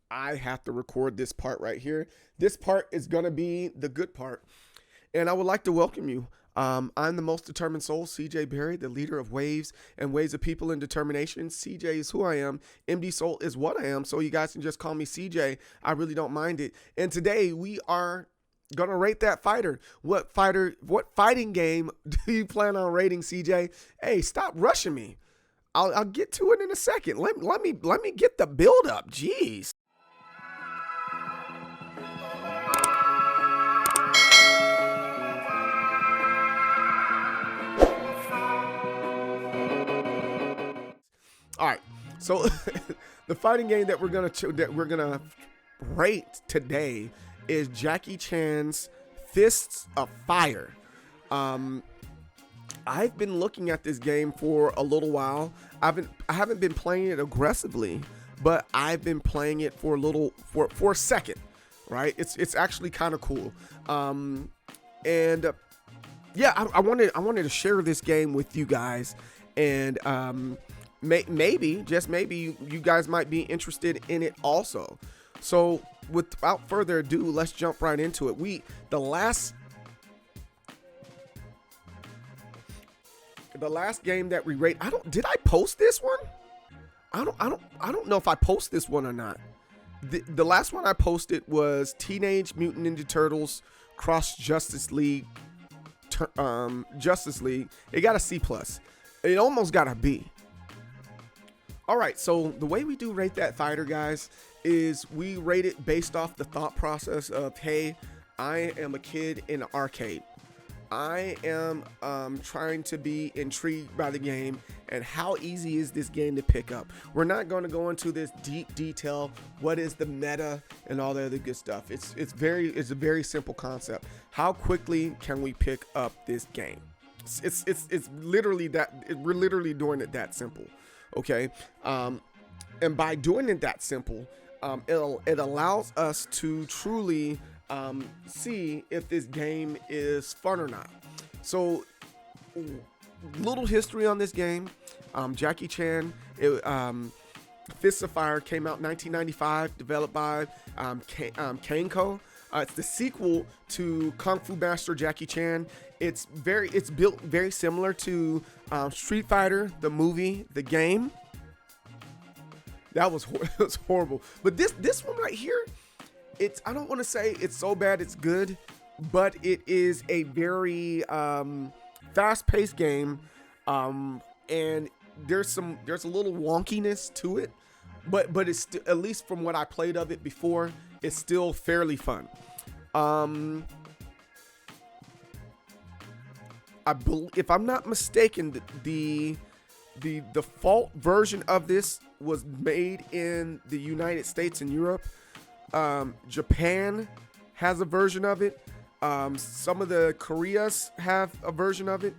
I have to record this part right here. This part is going to be the good part. And I would like to welcome you. I'm the most determined soul, CJ Berry, the leader of Waves and Waves of People in Determination. CJ is who I am. MD Soul is what I am. So you guys can just call me CJ. I really don't mind it. And today we are gonna rate that fighter. What fighting game do you plan on rating, CJ? Hey, stop rushing me. I'll get to it in a second. Let me get the build up. Jeez. All right. So the fighting game that we're gonna rate today is Jackie Chan's Fists of Fire. Um, I've been looking at this game for a little while. I haven't been playing it aggressively, but I've been playing it for a second. Right? It's actually kind of cool. And yeah, I wanted to share this game with you guys, and maybe just maybe you guys might be interested in it also. So without further ado, let's jump right into it. The last game that we rate, did I post this one? I don't know if I post this one or not. The last one I posted was Teenage Mutant Ninja Turtles Cross Justice League. Justice League. It got a C plus. It almost got a B. All right, so the way we do rate that fighter, guys, is we rate it based off the thought process of, hey, I am a kid in an arcade. I am trying to be intrigued by the game, and how easy is this game to pick up. We're not going to go into this deep detail. What is the meta and all the other good stuff? It's a very simple concept. How quickly can we pick up this game? It's literally that. We're literally doing it that simple. Okay, and by doing it that simple, it allows us to truly see if this game is fun or not. So, little history on this game. Jackie Chan, Fists of Fire came out in 1995, developed by Kaneko. It's the sequel to Kung Fu Master Jackie Chan. It's built very similar to Street Fighter, the movie, the game. That was it was horrible. But this one right here, I don't want to say it's so bad it's good, but it is a very fast-paced game, and there's a little wonkiness to it, but it's at least from what I played of it before, it's still fairly fun. If I'm not mistaken, the default version of this was made in the United States and Europe. Japan has a version of it. Some of the Koreas have a version of it.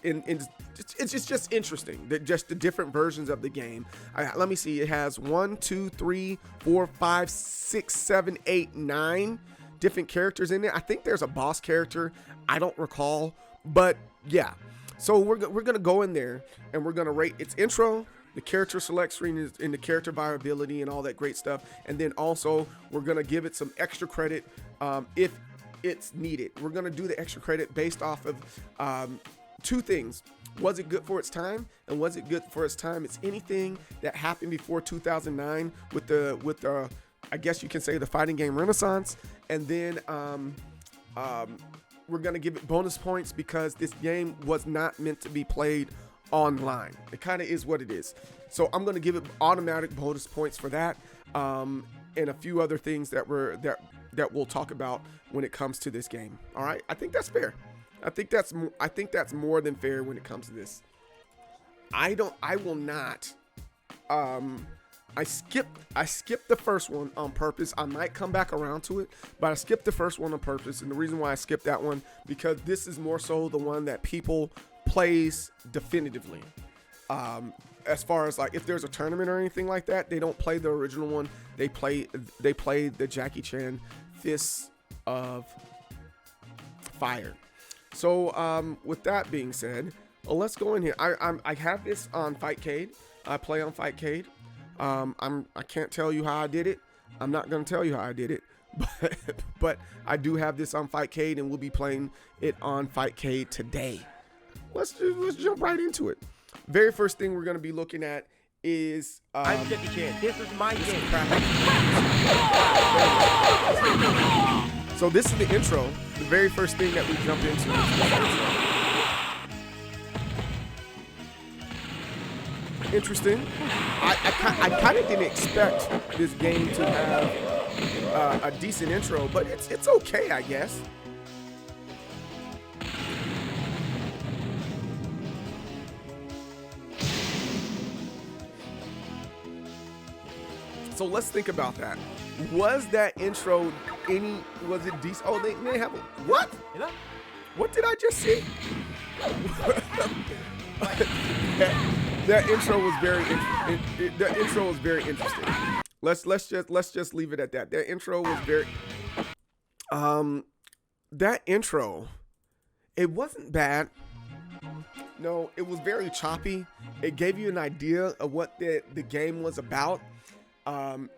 It's just interesting that just the different versions of the game. Let me see. It has 1, 2, 3, 4, 5, 6, 7, 8, 9 different characters in it. I think there's a boss character. I don't recall, but yeah. So we're gonna go in there and we're gonna rate its intro, the character select screen, and the character viability and all that great stuff. And then also we're gonna give it some extra credit if it's needed. We're gonna do the extra credit based off of two things. Was it good for its time? And was it good for its time? It's anything that happened before 2009 with the I guess you can say the fighting game renaissance. And then we're going to give it bonus points because this game was not meant to be played online. It kind of is what it is. So I'm going to give it automatic bonus points for that, and a few other things that we'll talk about when it comes to this game. All right, I think that's fair. I think that's more than fair when it comes to this. I will not. I skipped the first one on purpose. I might come back around to it, but I skipped the first one on purpose. And the reason why I skipped that one, because this is more so the one that people plays definitively. As far as like if there's a tournament or anything like that, they don't play the original one. They play the Jackie Chan Fists of Fire. So with that being said, let's go in here. I have this on Fightcade. I play on Fightcade. I can't tell you how I did it. I'm not gonna tell you how I did it, but I do have this on Fightcade, and we'll be playing it on Fightcade today. Let's jump right into it. Very first thing we're gonna be looking at is I'm Jackie Chan. This is my game. So this is the intro. The very first thing that we jump into is the intro. Interesting. I kind of didn't expect this game to have a decent intro, but it's okay, I guess. So let's think about that. Was that intro was it decent? Oh, they have a, what? What did I just see? that intro was very interesting. Let's just leave it at that. That intro was very that intro, it wasn't bad. No, it was very choppy. It gave you an idea of what the game was about.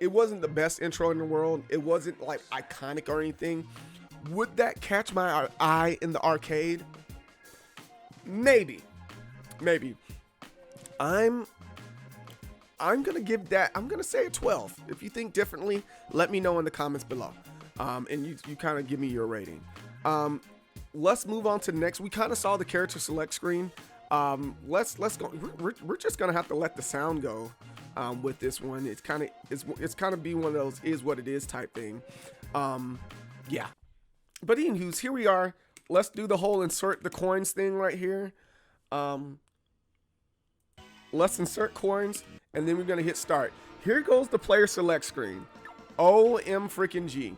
It wasn't the best intro in the world. It wasn't like iconic or anything. Would that catch my eye in the arcade? Maybe. I'm gonna give that. I'm gonna say a 12. If you think differently, let me know in the comments below. And you kind of give me your rating. Let's move on to the next. We kind of saw the character select screen. Let's go. We're just gonna have to let the sound go. With this one, it's kind of be one of those is what it is type thing. Yeah. But anywho's, here we are. Let's do the whole insert the coins thing right here. Let's insert coins, and then we're gonna hit start. Here goes the player select screen. OM freaking G.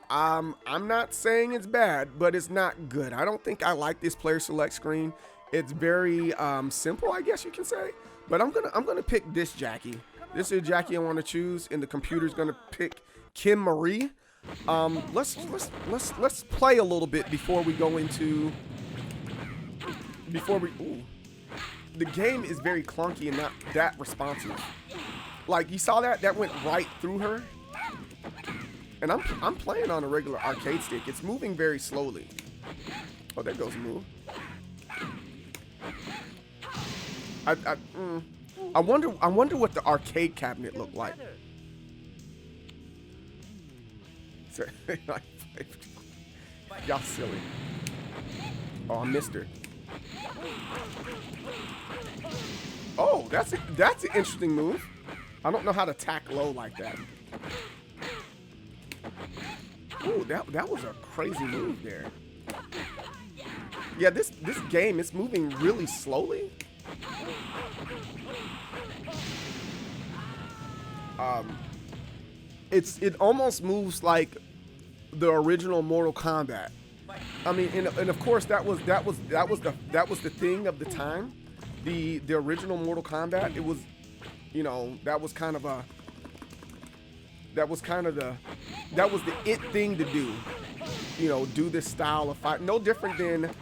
I'm not saying it's bad, but it's not good. I don't think I like this player select screen. It's very simple, I guess you can say. But I'm gonna pick this Jackie. This is Jackie I want to choose, and the computer's gonna pick Kim Marie. Let's play a little bit before we go into Ooh. The game is very clunky and not that responsive. Like you saw that went right through her. And I'm playing on a regular arcade stick. It's moving very slowly. Oh, there goes a move. I wonder what the arcade cabinet looked like. Y'all silly. Oh, I missed her. Oh, that's an interesting move. I don't know how to tack low like that. Ooh, that was a crazy move there. Yeah, this game is moving really slowly. It almost moves like the original Mortal Kombat. I mean, and of course that was the thing of the time. The original Mortal Kombat. It was, you know, that was the it thing to do. You know, do this style of fight. No different than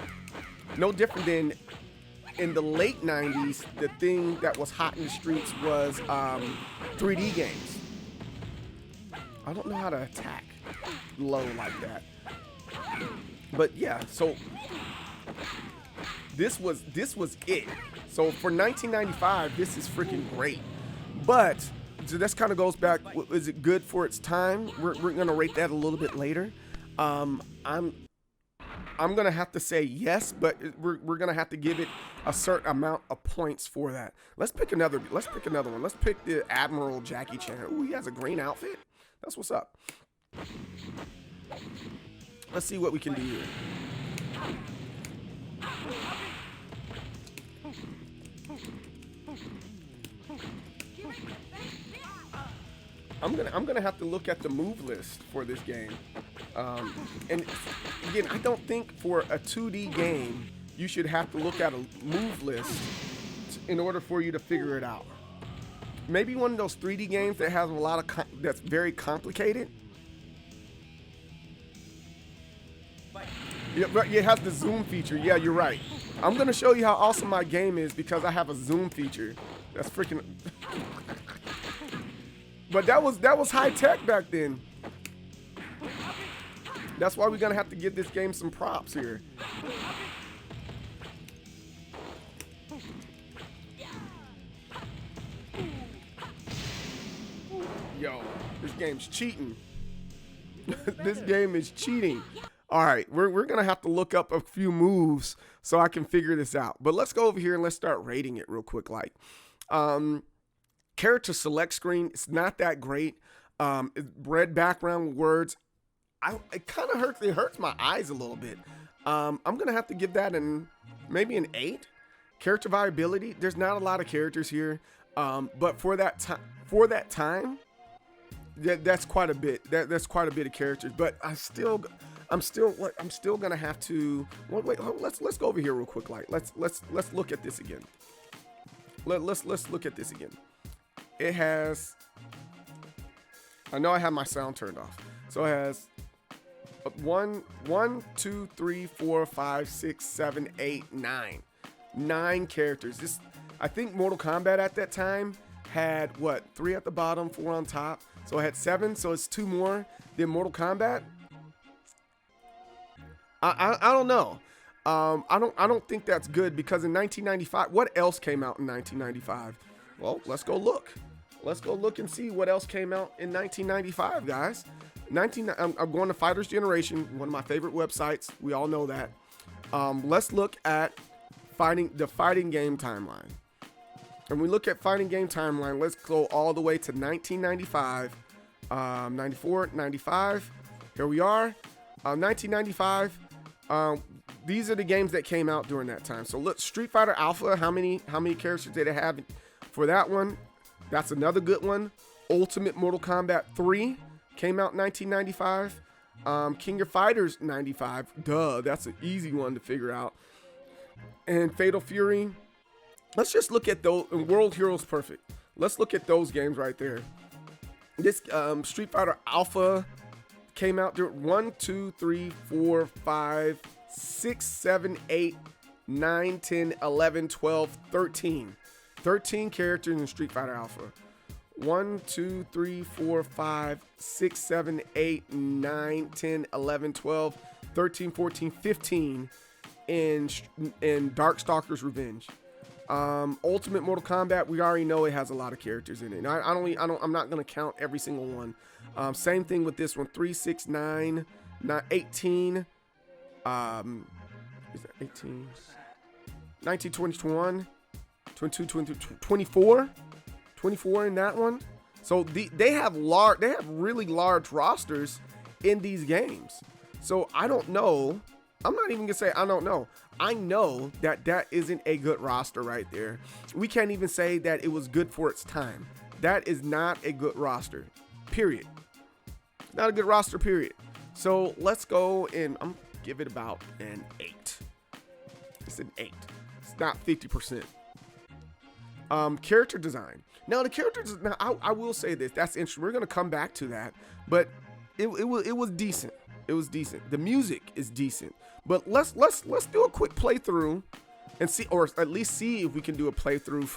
in the late 90s, the thing that was hot in the streets was 3D games. I don't know how to attack low like that. But yeah, so this was it. So for 1995, this is freaking great. But so this kind of goes back. Is it good for its time? We're gonna rate that a little bit later. I'm gonna have to say yes, but we're gonna have to give it a certain amount of points for that. Let's pick another one. Let's pick the Admiral Jackie Chan. Ooh, he has a green outfit. That's what's up. Let's see what we can do here. I'm gonna have to look at the move list for this game. And again, I don't think for a 2D game you should have to look at a move list in order for you to figure it out. Maybe one of those 3D games that has a lot of that's very complicated. Yeah, but it has the zoom feature. Yeah, you're right. I'm gonna show you how awesome my game is because I have a zoom feature. That's freaking. But that was high tech back then. That's why we're gonna have to give this game some props here. Yo, this game's cheating. This game is cheating. All right, we're gonna have to look up a few moves so I can figure this out. But let's go over here and let's start rating it real quick. Like, character select screen, it's not that great. Red background with words. It kind of hurts. It hurts my eyes a little bit. I'm gonna have to give that maybe an 8. Character viability. There's not a lot of characters here, but for that time, that's quite a bit. That's quite a bit of characters. But I'm still gonna have to. Wait, let's go over here real quick. Like, let's look at this again. Let's look at this again. It has. I know I have my sound turned off, so it has 1, 2, 3, 4, 5, 6, 7, 8, 9. 9 characters. This, I think Mortal Kombat at that time had what, 3 at the bottom, 4 on top. So it had 7. So it's 2 more than Mortal Kombat. I don't know. I don't think that's good, because in 1995, what else came out in 1995? Well, let's go look. Let's go look and see what else came out in 1995, guys. I'm going to Fighters Generation, one of my favorite websites. We all know that. Let's look at the fighting game timeline. And we look at fighting game timeline. Let's go all the way to 1995, 94, 95. Here we are, 1995. These are the games that came out during that time. So look, Street Fighter Alpha. How many characters did it have for that one? That's another good one. Ultimate Mortal Kombat 3 came out in 1995. King of Fighters 95. Duh, that's an easy one to figure out. And Fatal Fury. Let's just look at those. World Heroes Perfect. Let's look at those games right there. This Street Fighter Alpha came out during 1, 2, 3, 4, 5, 6, 7, 8, 9, 10, 11, 12, 13. 13 characters in Street Fighter Alpha. 1, 2, 3, 4, 5, 6, 7, 8, 9, 10, 11, 12, 13, 14, 15 in Darkstalkers Revenge. Ultimate Mortal Kombat, we already know it has a lot of characters in it. I'm not going to count every single one. Same thing with this one. 3, 6, 9, 18. Is that 18? 19, 20, 21. 22, 23, 24 in that one. So they have really large rosters in these games. So I don't know. I'm not even gonna say I don't know. I know that isn't a good roster right there. We can't even say that it was good for its time. That is not a good roster, period. Not a good roster, period. So let's go and I'm give it about an 8. It's an 8. It's not 50%. Character design. Now the characters. Now I will say this. That's interesting. We're gonna come back to that. But it was decent. It was decent. The music is decent. But let's do a quick playthrough and see, or at least see if we can do a playthrough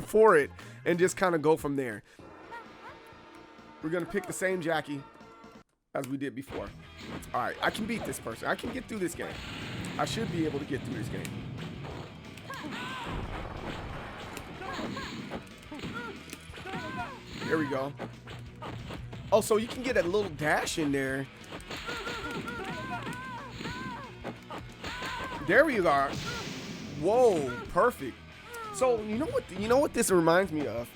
for it, and just kind of go from there. We're gonna pick the same Jackie as we did before. All right, I can beat this person. I can get through this game. I should be able to get through this game. There we go. Oh, so you can get a little dash in there. There we are. Whoa, perfect. So you know what this reminds me of?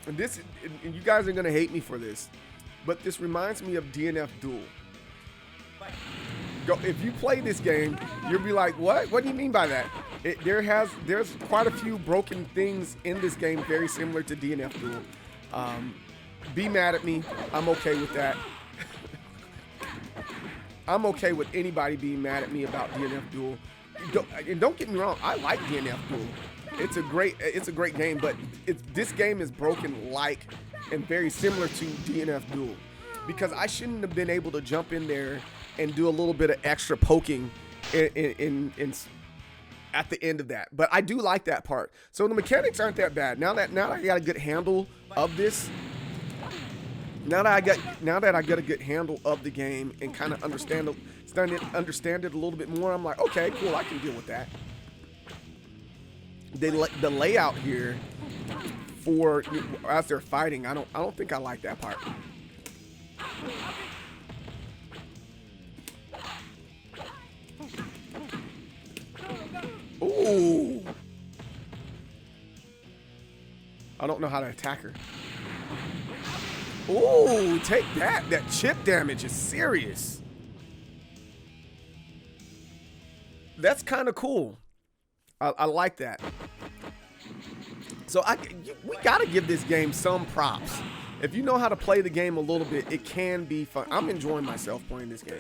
And you guys are gonna hate me for this, but this reminds me of DNF Duel. If you play this game, you'll be like, what? What do you mean by that? There's quite a few broken things in this game, very similar to DNF Duel. Be mad at me. I'm okay with that. I'm okay with anybody being mad at me about DNF Duel. Don't get me wrong. I like DNF Duel. It's a great game, but this game is broken and very similar to DNF Duel, because I shouldn't have been able to jump in there and do a little bit of extra poking in at the end of that. But I do like that part. So the mechanics aren't that bad. Now that I got a good handle of this, Now that I get a good handle of the game and kind of understand it a little bit more, I'm like, okay, cool, I can deal with that. The layout here for as they're fighting, I don't think I like that part. Ooh. I don't know how to attack her. Ooh, take that. That chip damage is serious. That's kind of cool. I like that. So we got to give this game some props. If you know how to play the game a little bit, it can be fun. I'm enjoying myself playing this game.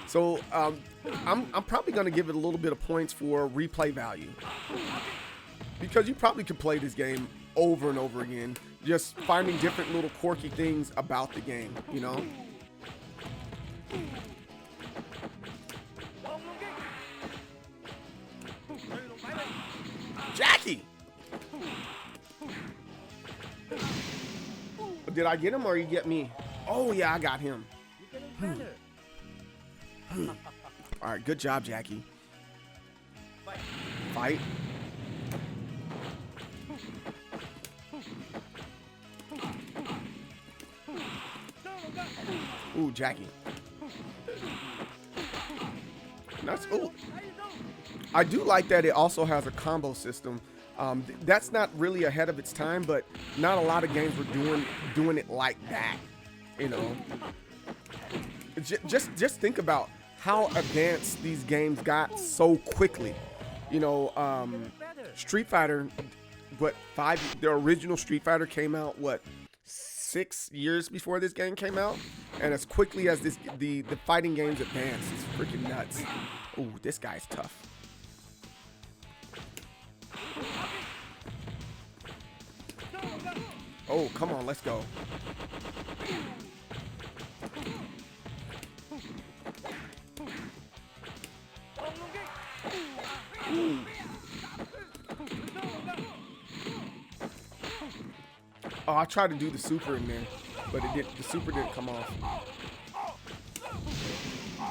So I'm probably going to give it a little bit of points for replay value. Because you probably could play this game over and over again, just finding different little quirky things about the game, you know? Jackie! Did I get him or you get me? Oh yeah, I got him. All right, good job, Jackie. Fight. Ooh, Jackie. That's ooh. I do like that it also has a combo system. That's not really ahead of its time, but not a lot of games were doing it like that. You know, just think about how advanced these games got so quickly. You know, Street Fighter, the original Street Fighter came out, 6 years before this game came out, and as quickly as the fighting games advanced, it's freaking nuts. Ooh, this guy's tough. Oh, come on, let's go. Ooh. Oh, I tried to do the super in there, but the super didn't come off.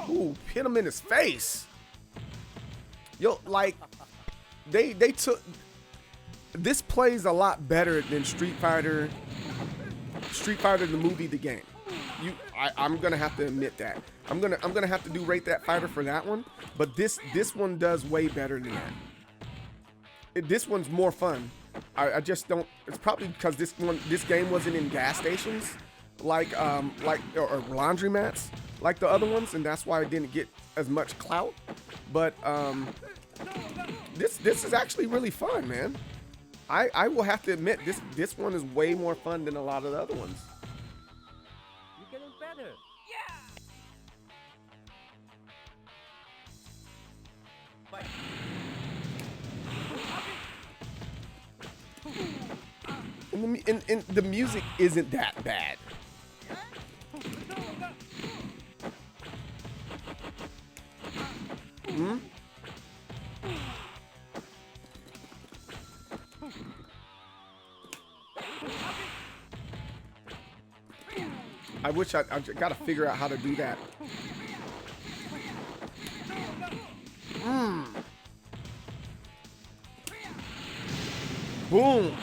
Ooh, hit him in his face. Yo, like, they took... This plays a lot better than Street Fighter the movie, the game. I'm gonna have to admit that. I'm gonna have to rate that fighter for that one. But this one does way better than that. This one's more fun. I just don't. It's probably because this game wasn't in gas stations or laundromats like the other ones, and that's why it didn't get as much clout. But this is actually really fun, man. I will have to admit this one is way more fun than a lot of the other ones. You're getting better. Yeah. And the music isn't that bad. Hmm? I wish I gotta figure out how to do that. Boom.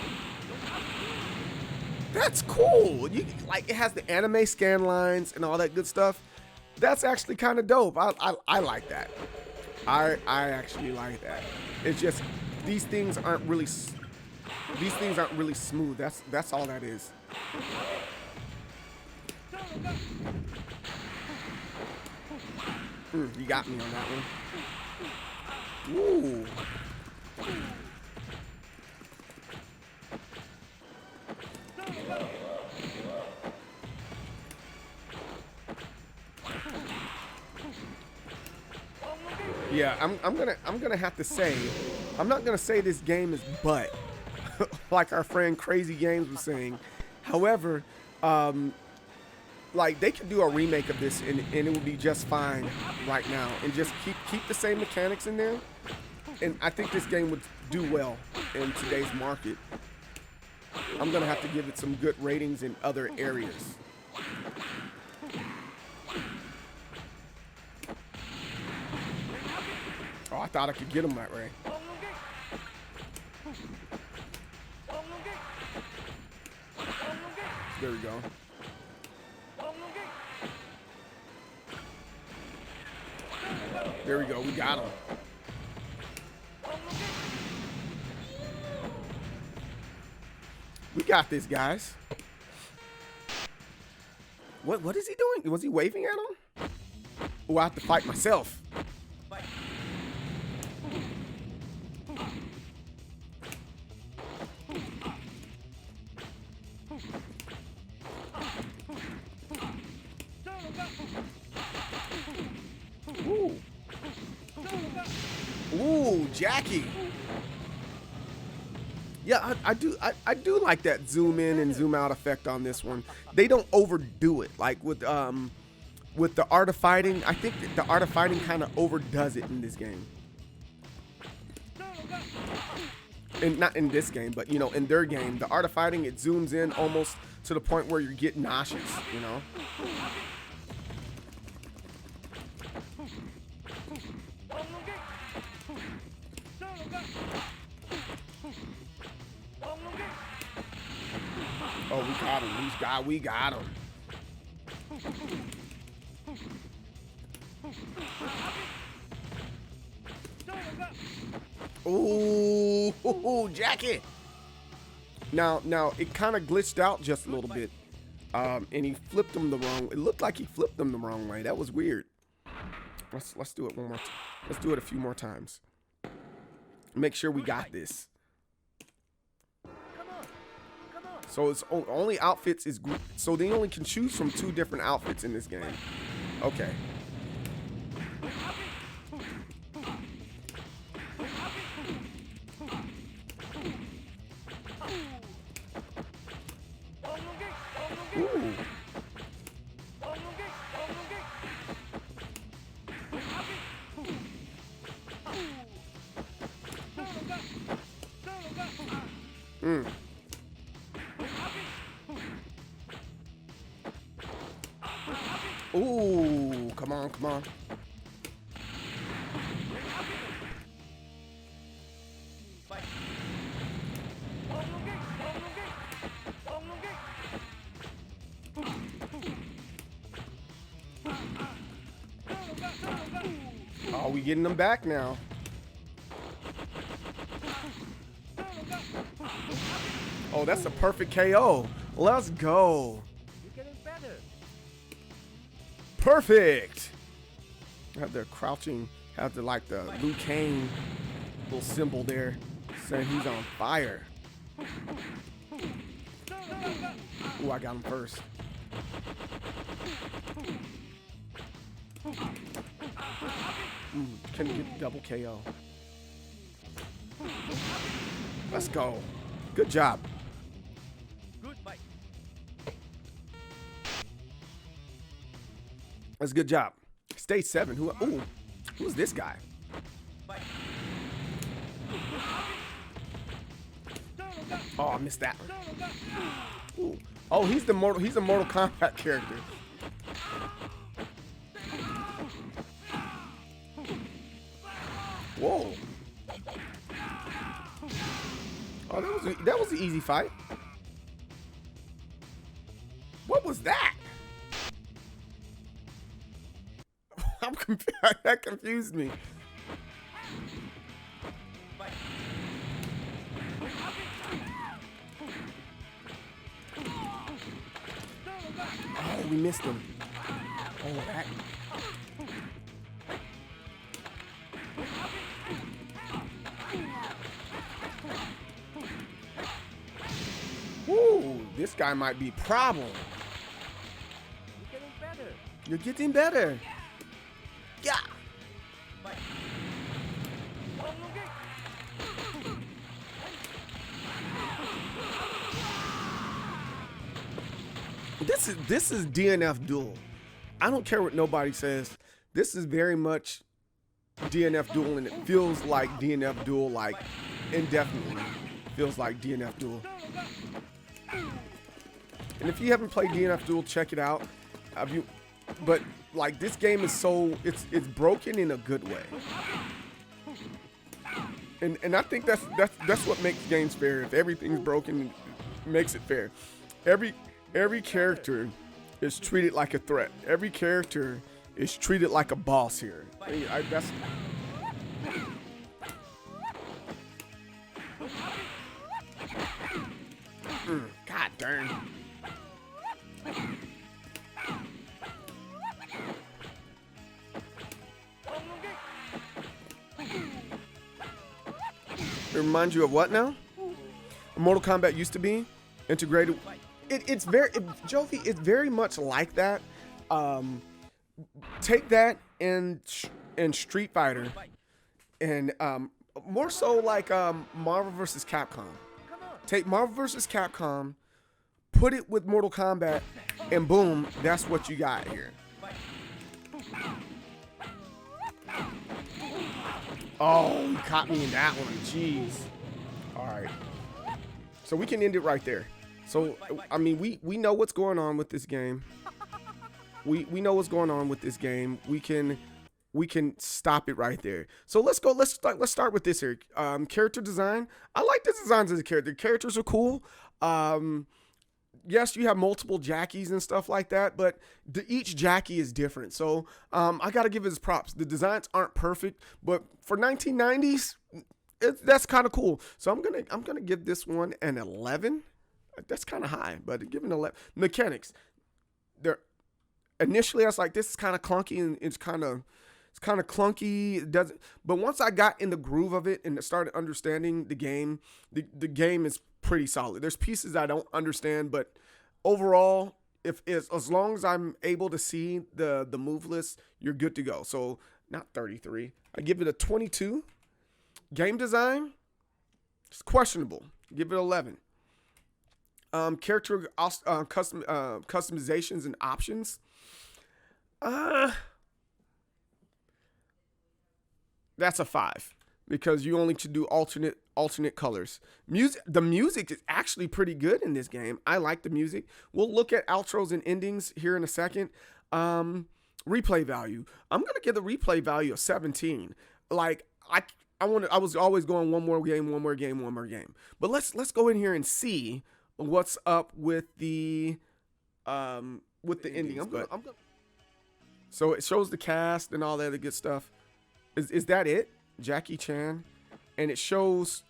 That's cool. Like, it has the anime scan lines and all that good stuff. That's actually kind of dope. I like that. I actually like that. It's just these things aren't really smooth. That's all that is. You got me on that one. Ooh. Yeah, I'm gonna have to say, I'm not gonna say this game is butt, like our friend Crazy Games was saying. However, like, they could do a remake of this and it would be just fine right now, and just keep the same mechanics in there, and I think this game would do well in today's market. I'm gonna have to give it some good ratings in other areas. Oh, I thought I could get him that way. There we go. There we go. We got him. We got this, guys. What is he doing? Was he waving at him? Oh, I have to fight myself. Ooh. Ooh, Jackie. Yeah, I do like that zoom in and zoom out effect on this one. They don't overdo it like with the art of fighting. I think that the art of fighting kind of overdoes it in this game. And not in this game, but you know, in their game, the art of fighting, it zooms in almost to the point where you get nauseous, you know. Oh, we got him. We got him. Ooh, Jackie. Now it kind of glitched out just a little bit. And he flipped him the wrong. It looked like he flipped him the wrong way. That was weird. Let's do it one more. Let's do it a few more times. Make sure we got this. So it's only outfits is so they only can choose from 2 different outfits in this game. Okay. Ooh. Ooh, come on, come on. Oh, we getting them back now. Oh, that's a perfect KO. Let's go. Perfect. Have the crouching, have the like the Liu Kang little symbol there saying he's on fire. Ooh, I got him first. Can get double KO. Let's go. Good job. That's a good job. Stage 7. Who's this guy? Oh, I missed that one. Ooh. Oh, he's a Mortal Kombat character. Whoa. Oh, that was an easy fight. What was that? I'm confused. That confused me. Oh, we missed him. Oh, that. Woo, this guy might be a problem. You're getting better. You're getting better. Yeah. This is DNF Duel. I don't care what nobody says. This is very much DNF Duel, and it feels like DNF Duel, like indefinitely. Feels like DNF Duel. And if you haven't played DNF Duel, check it out. But like this game is so it's broken in a good way. And I think that's what makes games fair. If everything's broken, it makes it fair. Every character is treated like a threat. Every character is treated like a boss here. That's God darn. It reminds you of what now? Mortal Kombat used to be integrated. It's Jovi. It's very much like that. Take that and Street Fighter, and more so like Marvel vs. Capcom. Take Marvel vs. Capcom, put it with Mortal Kombat, and boom, that's what you got here. Oh, he caught me in that one. Jeez. All right. So we can end it right there. So, I mean, we know what's going on with this game. We know what's going on with this game. We can stop it right there. So let's go. Let's start with this here. Character design. I like the designs of the character. The characters are cool. Yes, you have multiple Jackies and stuff like that, but each Jackie is different. So I got to give his props. The designs aren't perfect, but for 1990s, that's kind of cool. So I'm gonna give this one an 11. That's kind of high, but give it an 11. Mechanics. Initially I was like, this is kind of clunky, and it's kind of clunky. It doesn't. But once I got in the groove of it and started understanding the game, the game is pretty solid. There's pieces I don't understand, but overall, as long as I'm able to see the move list, you're good to go. So not 33. I give it a 22. Game design, it's questionable. Give it 11. Character customizations and options. That's a 5 because you only could do alternate colors. The music is actually pretty good in this game. I like the music. We'll look at outros and endings here in a second. Replay value. I'm gonna give the replay value a 17. Like I was always going one more game. But let's go in here and see what's up with the ending. So it shows the cast and all that other good stuff. Is that it? Jackie Chan, and it just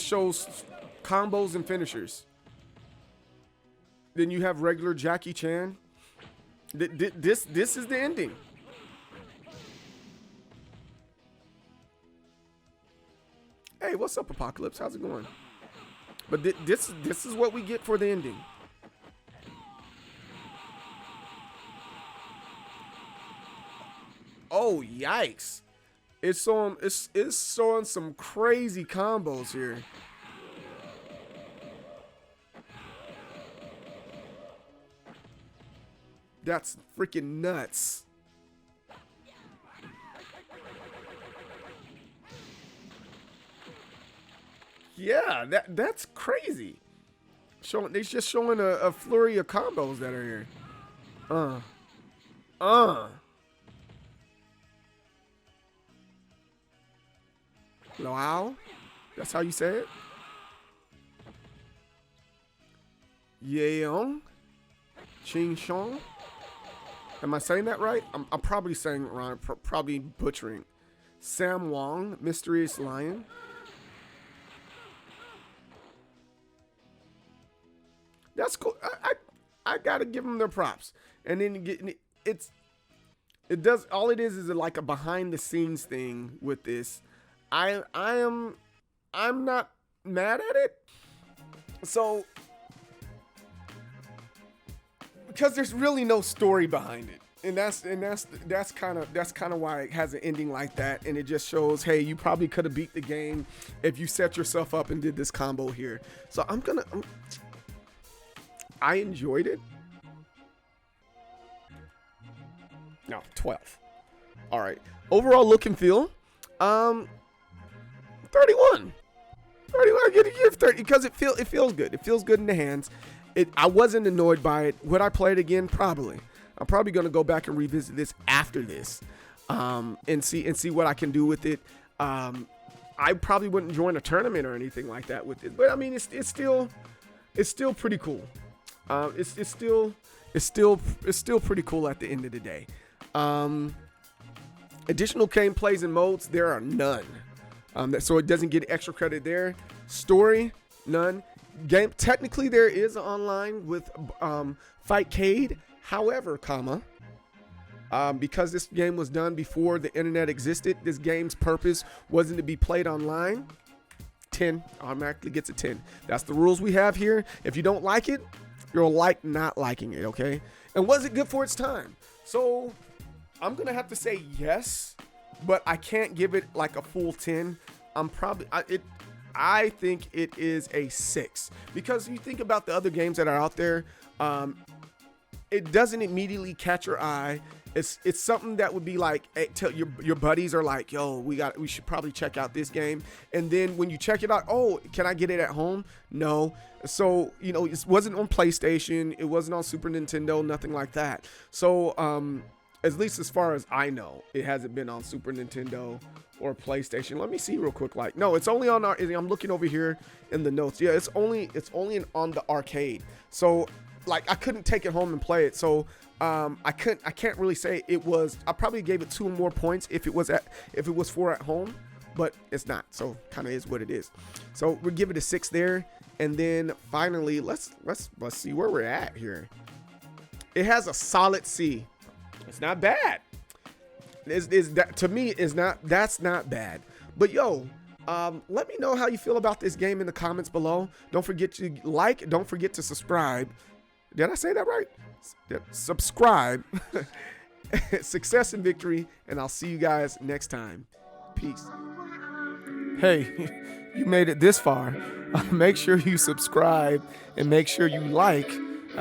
shows combos and finishers. Then you have regular Jackie Chan. This is the ending. Hey, what's up, Apocalypse? How's it going? But this is what we get for the ending. Oh, yikes. It's showing some crazy combos here. That's freaking nuts. Yeah, that's crazy. They're just showing a flurry of combos that are here. Wow, that's how you say it. Yeong, Ching Shong. Am I saying that right? I'm probably saying it wrong. Probably butchering. Sam Wong, Mysterious Lion. That's cool. I gotta give them their props. And then it does all it is like a behind the scenes thing with this. I'm not mad at it. So because there's really no story behind it. And that's kind of why it has an ending like that, and it just shows, hey, you probably could have beat the game if you set yourself up and did this combo here. So I enjoyed it. No, 12. All right. Overall look and feel, 31. I give 30 because it feels good. It feels good in the hands. I wasn't annoyed by it. Would I play it again? Probably. I'm probably gonna go back and revisit this after this, and see what I can do with it. I probably wouldn't join a tournament or anything like that with it, but I mean, it's still pretty cool. It's still pretty cool at the end of the day. Additional gameplays and modes, there are none. So it doesn't get extra credit there. Story, none. Game, technically there is online with Fightcade. However, because this game was done before the internet existed, this game's purpose wasn't to be played online. 10 automatically gets a 10. That's the rules we have here. If you don't like it, you're like not liking it, okay? And was it good for its time? So I'm gonna have to say yes, but I can't give it like a full 10. I think it is a 6 because you think about the other games that are out there. It doesn't immediately catch your eye. It's something that would be like, tell your buddies are like, yo, we should probably check out this game. And then when you check it out, oh, can I get it at home? No. So, it wasn't on PlayStation. It wasn't on Super Nintendo, nothing like that. So, at least as far as I know, it hasn't been on Super Nintendo or PlayStation. Let me see real quick. No, it's only on I'm looking over here in the notes. Yeah, it's only on the arcade. So, I couldn't take it home and play it. So, I can't really say it was. I probably gave it 2 more points if it was for at home, but it's not. So, kind of is what it is. So, we'll give it a 6 there, and then finally, let's see where we're at here. It has a solid C. It's not bad. To me, that's not bad. But yo, let me know how you feel about this game in the comments below. Don't forget to like. Don't forget to subscribe. Did I say that right? Yeah, subscribe. Success and victory, and I'll see you guys next time. Peace. Hey, you made it this far. Make sure you subscribe and make sure you like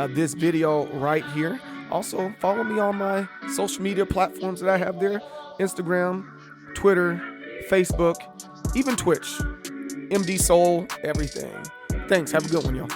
this video right here. Also, follow me on my social media platforms that I have there. Instagram, Twitter, Facebook, even Twitch. MD Soul, everything. Thanks. Have a good one, y'all.